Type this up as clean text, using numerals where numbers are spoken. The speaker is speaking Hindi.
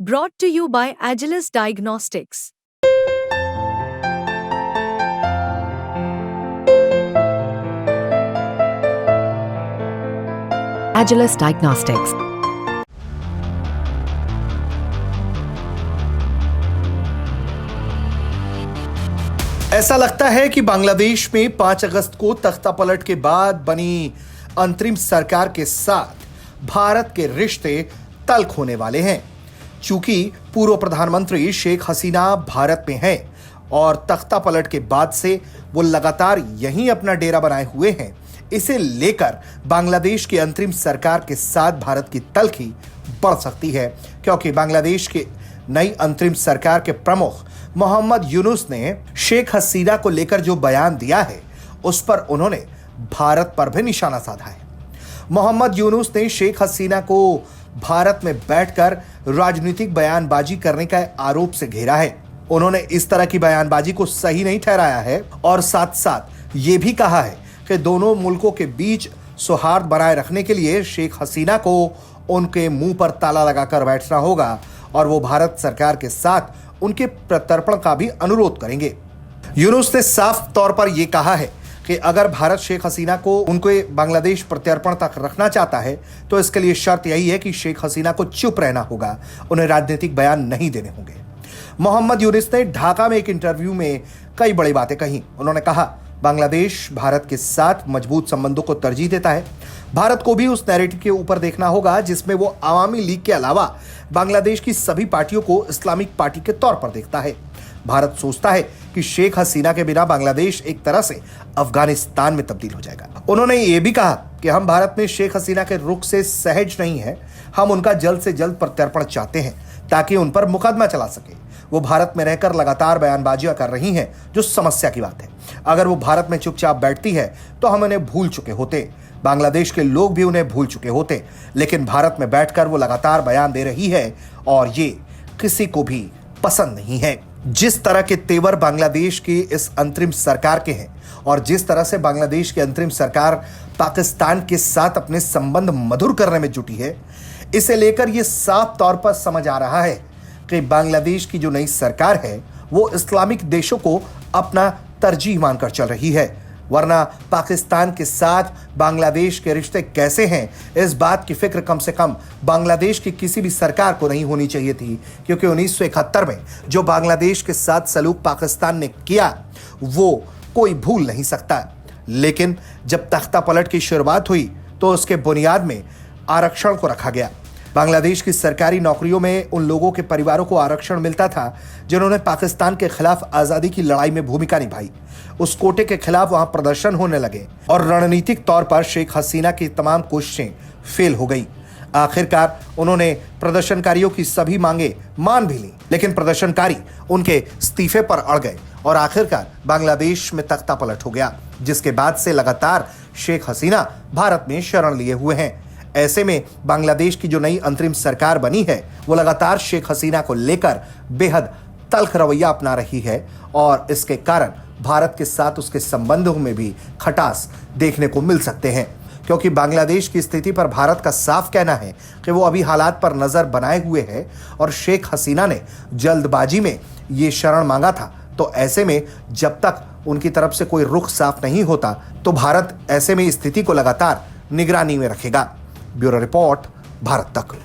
Brought to you by Agilus Diagnostics. Agilus Diagnostics. ऐसा लगता है कि बांग्लादेश में 5 अगस्त को तख्तापलट के बाद बनी अंतरिम सरकार के साथ भारत के रिश्ते तल्ख होने वाले हैं। चूंकि पूर्व प्रधानमंत्री शेख हसीना भारत में हैं और तख्तापलट के बाद से वो लगातार यहीं अपना डेरा बनाए हुए हैं, इसे लेकर बांग्लादेश की अंतरिम सरकार के साथ भारत की तल्खी बढ़ सकती है, क्योंकि बांग्लादेश की नई अंतरिम सरकार के प्रमुख मोहम्मद यूनुस ने शेख हसीना को लेकर जो बयान दिया है, उस पर उन्होंने भारत पर भी निशाना साधा है। मोहम्मद यूनुस ने शेख हसीना को भारत में बैठकर राजनीतिक बयानबाजी करने का आरोप से घेरा है। उन्होंने इस तरह की बयानबाजी को सही नहीं ठहराया है और साथ साथ ये भी कहा है कि दोनों मुल्कों के बीच सौहार्द बनाए रखने के लिए शेख हसीना को उनके मुंह पर ताला लगाकर बैठना होगा और वो भारत सरकार के साथ उनके प्रत्यर्पण का भी अनुरोध करेंगे। यूनुस ने साफ तौर पर यह कहा है कि अगर भारत शेख हसीना को उनके बांग्लादेश प्रत्यर्पण तक रखना चाहता है तो इसके लिए शर्त यही है कि शेख हसीना को चुप रहना होगा, उन्हें राजनीतिक बयान नहीं देने होंगे। मोहम्मद यूनुस ने ढाका में एक इंटरव्यू में कई बड़ी बातें कही। उन्होंने कहा, बांग्लादेश भारत के साथ मजबूत संबंधों को तरजीह देता है। भारत को भी उस नैरेटिव के ऊपर देखना होगा जिसमें वो अवामी लीग के अलावा बांग्लादेश की सभी पार्टियों को इस्लामिक पार्टी के तौर पर देखता है। भारत सोचता है कि शेख हसीना के बिना बांग्लादेश एक तरह से अफगानिस्तान में तब्दील हो जाएगा। उन्होंने ये भी कहा कि हम भारत में शेख हसीना के रुख से सहज नहीं है, हम उनका जल्द से जल्द प्रत्यर्पण चाहते हैं ताकि उन पर मुकदमा चला सके। वो भारत में रहकर लगातार बयानबाजियां कर रही हैं, जो समस्या की बात है। अगर वो भारत में चुपचाप बैठती है तो हम उन्हें भूल चुके होते, बांग्लादेश के लोग भी उन्हें भूल चुके होते, लेकिन भारत में बैठकर वो लगातार बयान दे रही है और ये किसी को भी पसंद नहीं है। जिस तरह के तेवर बांग्लादेश की इस अंतरिम सरकार के हैं और जिस तरह से बांग्लादेश की अंतरिम सरकार पाकिस्तान के साथ अपने संबंध मधुर करने में जुटी है, इसे लेकर यह साफ तौर पर समझ आ रहा है कि बांग्लादेश की जो नई सरकार है वो इस्लामिक देशों को अपना तरजीह मानकर चल रही है। वरना पाकिस्तान के साथ बांग्लादेश के रिश्ते कैसे हैं, इस बात की फिक्र कम से कम बांग्लादेश की किसी भी सरकार को नहीं होनी चाहिए थी, क्योंकि 1971 में जो बांग्लादेश के साथ सलूक पाकिस्तान ने किया वो कोई भूल नहीं सकता। लेकिन जब तख्तापलट की शुरुआत हुई तो उसके बुनियाद में आरक्षण को रखा गया। बांग्लादेश की सरकारी नौकरियों में उन लोगों के परिवारों को आरक्षण मिलता था जिन्होंने पाकिस्तान के खिलाफ आजादी की लड़ाई में भूमिका निभाई। उस कोटे के खिलाफ वहां प्रदर्शन होने लगे और रणनीतिक तौर पर शेख हसीना की तमाम कोशिशें फेल हो गई। आखिरकार उन्होंने प्रदर्शनकारियों की सभी मांगे मान भी ली, लेकिन प्रदर्शनकारी उनके इस्तीफे पर अड़ गए और आखिरकार बांग्लादेश में तख्तापलट हो गया, जिसके बाद से लगातार शेख हसीना भारत में शरण लिए हुए हैं। ऐसे में बांग्लादेश की जो नई अंतरिम सरकार बनी है वो लगातार शेख हसीना को लेकर बेहद तल्ख रवैया अपना रही है और इसके कारण भारत के साथ उसके संबंधों में भी खटास देखने को मिल सकते हैं, क्योंकि बांग्लादेश की स्थिति पर भारत का साफ कहना है कि वो अभी हालात पर नजर बनाए हुए है और शेख हसीना ने जल्दबाजी में ये शरण मांगा था। तो ऐसे में जब तक उनकी तरफ से कोई रुख साफ नहीं होता तो भारत ऐसे में स्थिति को लगातार निगरानी में रखेगा। ब्यूरो रिपोर्ट, भारत तक।